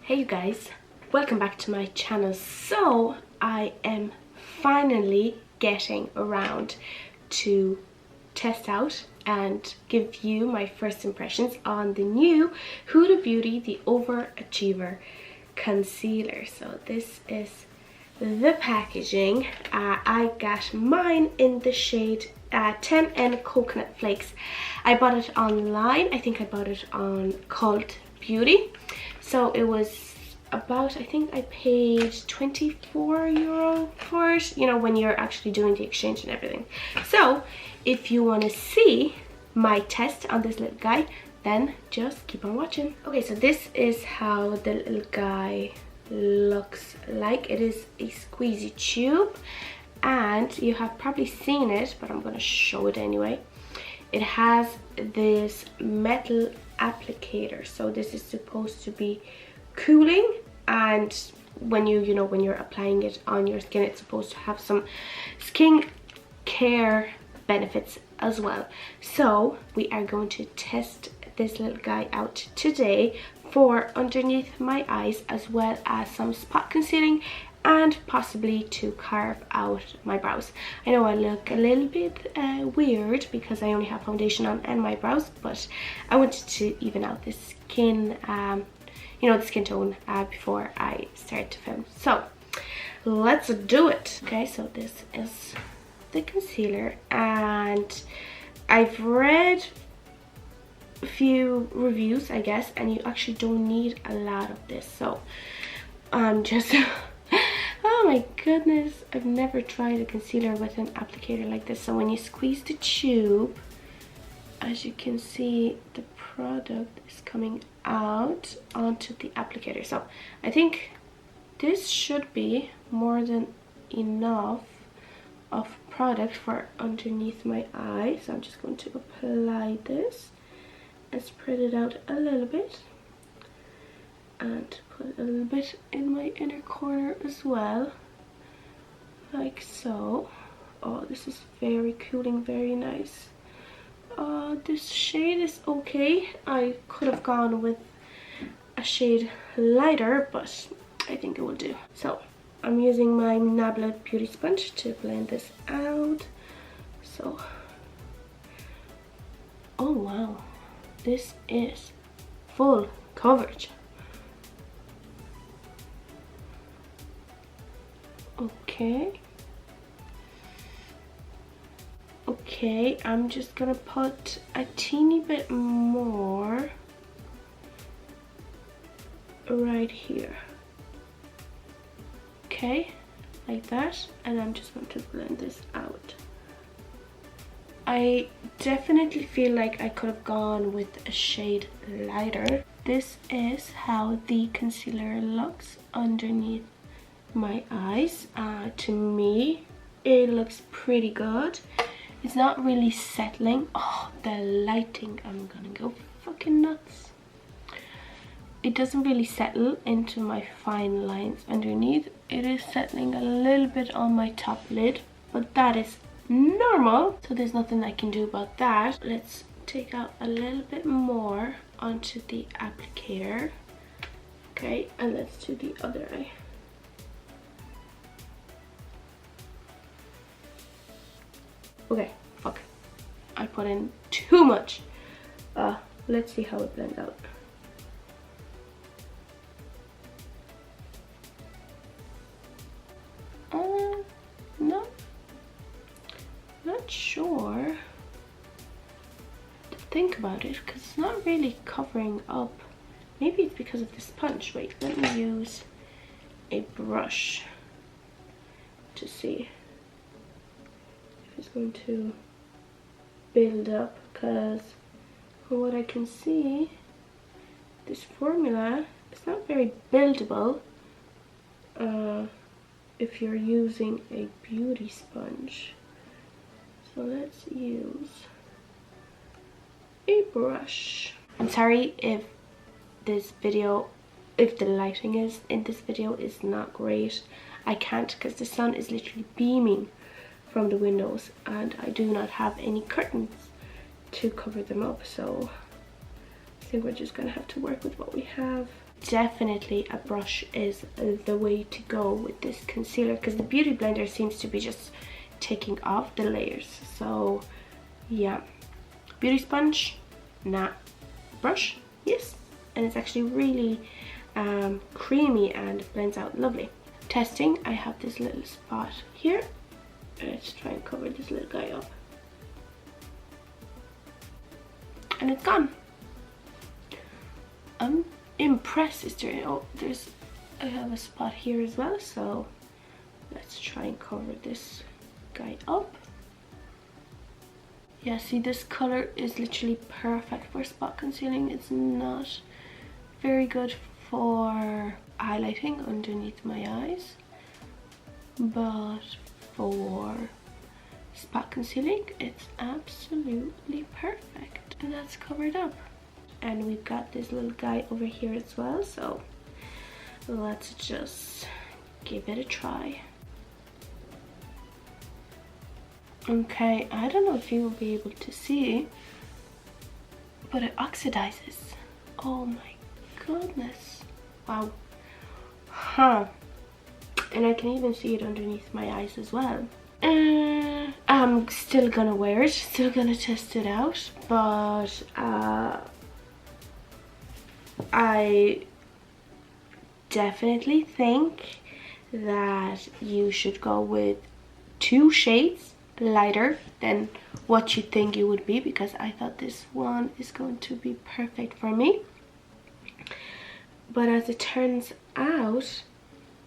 Hey you guys, welcome back to my channel. So I am finally getting around to test out and give you my first impressions on the new Huda Beauty, the Overachiever concealer. So this is the packaging. I got mine in the shade 10N Coconut Flakes. I bought it online. I think I bought it on Cult Beauty. So it was about, I think I paid €24 for it, you know, when you're actually doing the exchange and everything. So if you want to see my test on this little guy, then just keep on watching. Okay, so this is how the little guy looks like. It is a squeezy tube, and you have probably seen it, but I'm going to show it anyway. It has this metal applicator, so this is supposed to be cooling, and when when you're applying it on your skin, it's supposed to have some skin care benefits as well. So we are going to test this little guy out today for underneath my eyes, as well as some spot concealing and possibly to carve out my brows. I know I look a little bit weird because I only have foundation on and my brows, but I wanted to even out the skin, the skin tone before I start to film. So let's do it. Okay, so this is the concealer, and I've read a few reviews, I guess, and you actually don't need a lot of this. So I'm just oh my goodness, I've never tried a concealer with an applicator like this. So when you squeeze the tube, as you can see, the product is coming out onto the applicator. So I think this should be more than enough of product for underneath my eye. So I'm just going to apply this and spread it out a little bit, and put a little bit in my inner corner as well, like so. Oh, this is very cooling, very nice. This shade is okay. I could have gone with a shade lighter, but I think it will do. So I'm using my Nabla beauty sponge to blend this out. So, oh wow, this is full coverage. Okay, I'm just gonna put a teeny bit more right here. Okay, like that, and I'm just going to blend this out. I definitely feel like I could have gone with a shade lighter. This is how the concealer looks underneath my eyes. To me, it looks pretty good. It's not really settling. Oh, the lighting, I'm gonna go fucking nuts. It doesn't really settle into my fine lines underneath. It is settling a little bit on my top lid, but that is normal, so there's nothing I can do about that. Let's take out a little bit more onto the applicator. Okay, and let's do the other eye. Okay, fuck, I put in too much. Let's see how it blends out. No, not sure to think about it, because it's not really covering up. Maybe it's because of the sponge. Wait, let me use a brush to see if it's going to build up, because from what I can see, this formula is not very buildable if you're using a beauty sponge. So let's use a brush. I'm sorry if the lighting is in this video is not great. I can't, because the sun is literally beaming from the windows, and I do not have any curtains to cover them up, so I think we're just gonna have to work with what we have. definitely a brush is the way to go with this concealer, because the beauty blender seems to be just taking off the layers. So yeah, beauty sponge, nah. Brush, yes. And it's actually really creamy and blends out lovely. Testing, I have this little spot here. Let's try and cover this little guy up. And it's gone. I'm impressed. Is there, oh, I have a spot here as well, so let's try and cover this guy up. Yeah, see, this color is literally perfect for spot concealing. It's not very good for highlighting underneath my eyes, but for spot concealing it's absolutely perfect. And that's covered up. And we've got this little guy over here as well, so let's just give it a try. Okay, I don't know if you will be able to see, but it oxidizes. Oh my goodness. Wow. Huh. And I can even see it underneath my eyes as well. I'm still gonna wear it, still gonna test it out, but I definitely think that you should go with 2 shades lighter than what you think it would be, because I thought this one is going to be perfect for me. But as it turns out,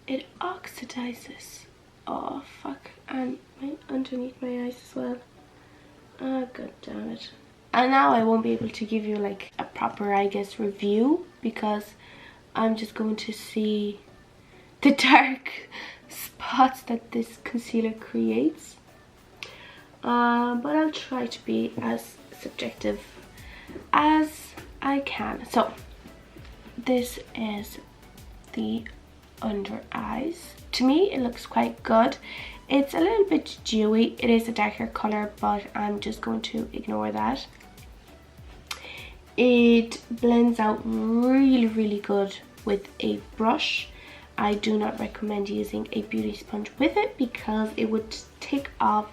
it oxidizes. Oh fuck, and underneath my eyes as well. Oh god damn it. And now I won't be able to give you like a proper, I guess, review, because I'm just going to see the dark spots that this concealer creates. But I'll try to be as subjective as I can. So this is the under eyes. To me it looks quite good. It's a little bit dewy. It is a darker color, but I'm just going to ignore that. It blends out really good with a brush. I do not recommend using a beauty sponge with it, because it would take off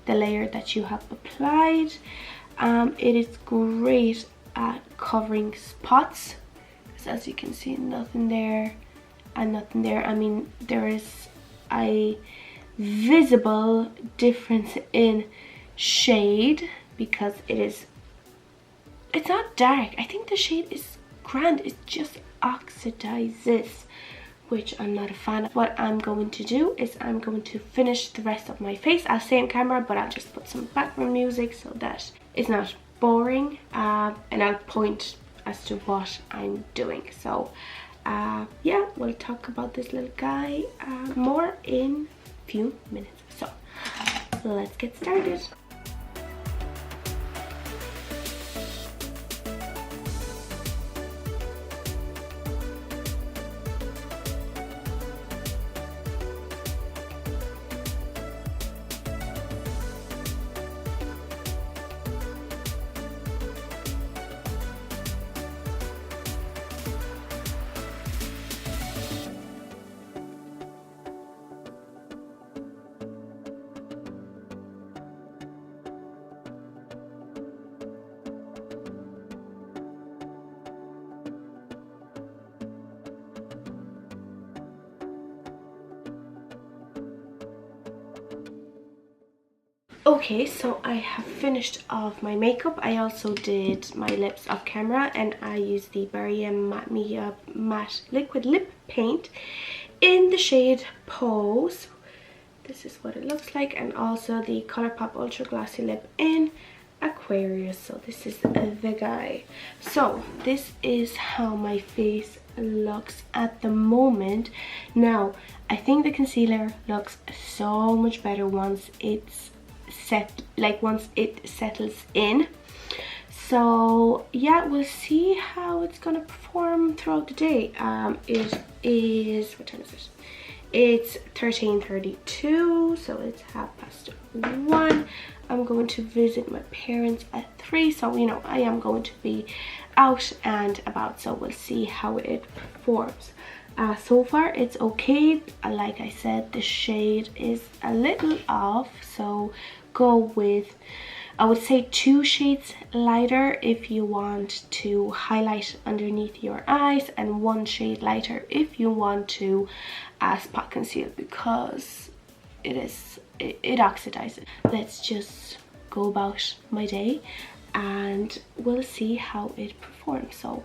the layer that you have applied. It is great at covering spots, because as you can see, nothing there and nothing there. I mean, there is a visible difference in shade, because it's not dark. I think the shade is grand. It just oxidizes, which I'm not a fan of. What I'm going to do is I'm going to finish the rest of my face. I'll stay on camera, but I'll just put some background music so that it's not boring, and I'll point as to what I'm doing. So yeah, we'll talk about this little guy more in a few minutes. So let's get started. Okay, so I have finished off my makeup. I also did my lips off camera, and I used the Barry Matte Liquid Lip Paint in the shade Pose. This is what it looks like, and also the Colourpop Ultra Glossy Lip in Aquarius. So this is the guy. So this is how my face looks at the moment. Now, I think the concealer looks so much better once it's once it settles in. So yeah, we'll see how it's gonna perform throughout the day. It is, what time is it? It's 13:32, so it's 1:30. I'm going to visit my parents at 3, so you know I am going to be out and about, so we'll see how it performs. So far it's okay. Like I said, the shade is a little off, so go with, I would say, 2 shades lighter if you want to highlight underneath your eyes, and 1 shade lighter if you want to spot conceal, because it oxidizes. Let's just go about my day and we'll see how it performs. So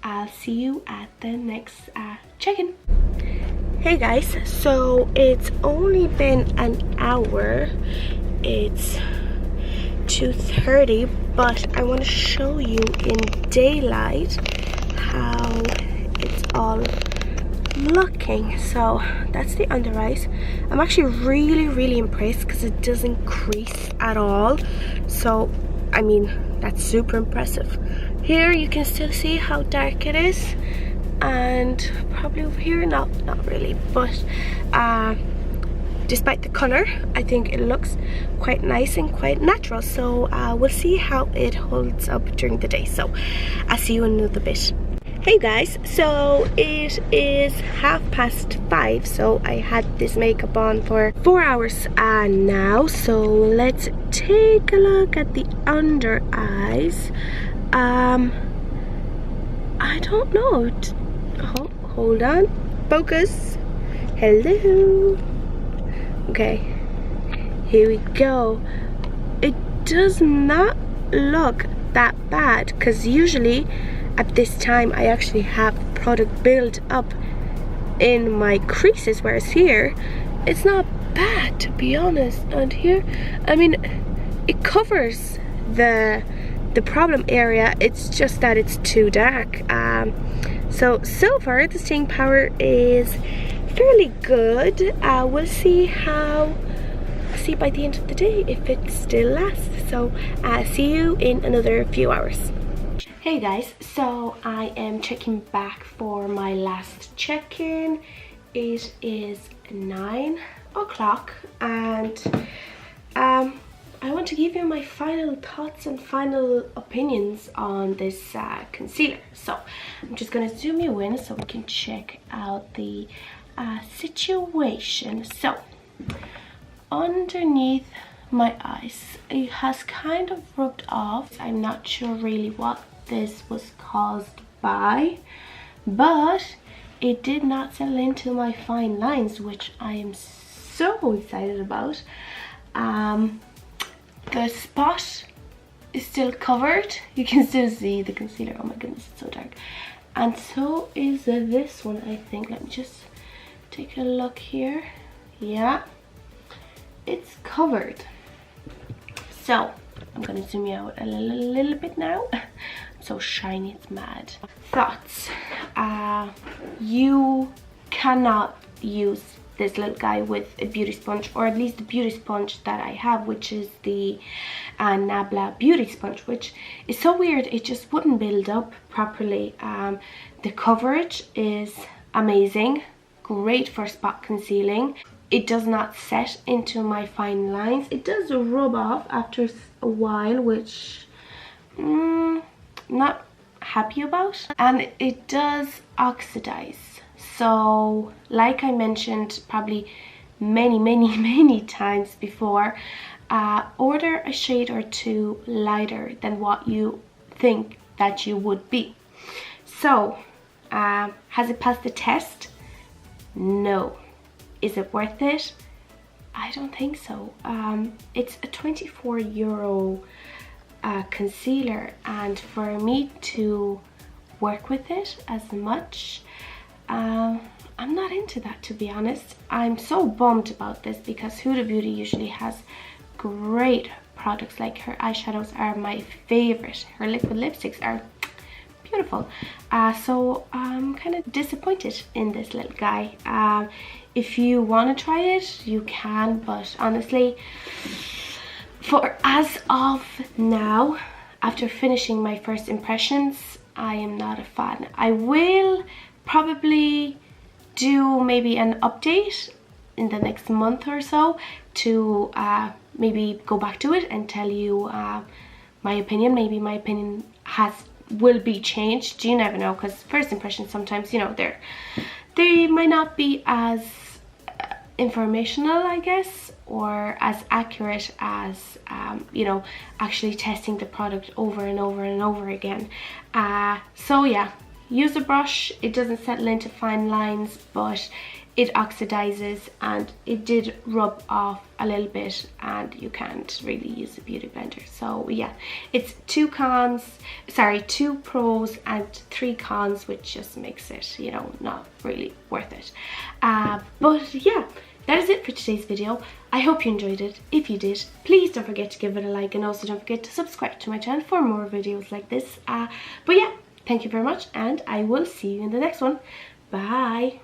I'll see you at the next check-in. Hey guys, so it's only been an hour. It's 2:30, but I want to show you in daylight how it's all looking. So that's the under eyes. I'm actually really impressed because it doesn't crease at all. So I mean, that's super impressive. Here you can still see how dark it is, and probably over here not really, but despite the color, I think it looks quite nice and quite natural. So we'll see how it holds up during the day. So I'll see you in another bit. Hey guys, so it is 5:30, so I had this makeup on for 4 hours now. So let's take a look at the under eyes. I don't know. Hold on. Focus. Hello. Okay, here we go. It does not look that bad, because usually at this time I actually have product build up in my creases, whereas here it's not bad, to be honest. And here, I mean, it covers the problem area. It's just that it's too dark. So far the staying power is fairly good. We'll see by the end of the day if it still lasts. So see you in another few hours. Hey guys, so I am checking back for my last check-in. It is 9 o'clock, and I want to give you my final thoughts and final opinions on this concealer. So I'm just going to zoom you in so we can check out the situation. So underneath my eyes, it has kind of rubbed off. I'm not sure really what this was caused by, but it did not settle into my fine lines, which I am so excited about. The spot is still covered. You can still see the concealer. Oh my goodness, it's so dark. And so is this one, I think. Let me just take a look here. Yeah, it's covered. So I'm gonna zoom you out a little bit now. So shiny, it's mad. Thoughts. You cannot use this little guy with a beauty sponge, or at least the beauty sponge that I have, which is the Nabla beauty sponge, which is so weird. It just wouldn't build up properly. The coverage is amazing, great for spot concealing. It does not set into my fine lines. It does rub off after a while, which not happy about, and it does oxidize. So like I mentioned probably many times before, order a shade or 2 lighter than what you think that you would be. So has it passed the test? No. Is it worth it? I don't think so. It's a €24 concealer, and for me to work with it as much, I'm not into that, to be honest. I'm so bummed about this because Huda Beauty usually has great products. Like, her eyeshadows are my favorite. Her liquid lipsticks are beautiful. So I'm kind of disappointed in this little guy. If you want to try it, you can, but honestly, for as of now, after finishing my first impressions, I am not a fan. I will probably do maybe an update in the next month or so to maybe go back to it and tell you my opinion. Maybe my opinion has will be changed. You never know, because first impressions sometimes, you know, they might not be as informational, I guess, or as accurate as you know, actually testing the product over and over and over again. So yeah, use a brush. It doesn't settle into fine lines, but it oxidizes, and it did rub off a little bit, and you can't really use a beauty blender. So yeah, it's 2 pros and 3 cons, which just makes it, you know, not really worth it. But yeah, that is it for today's video. I hope you enjoyed it. If you did, please don't forget to give it a like, and also don't forget to subscribe to my channel for more videos like this. But yeah, thank you very much, and I will see you in the next one. Bye.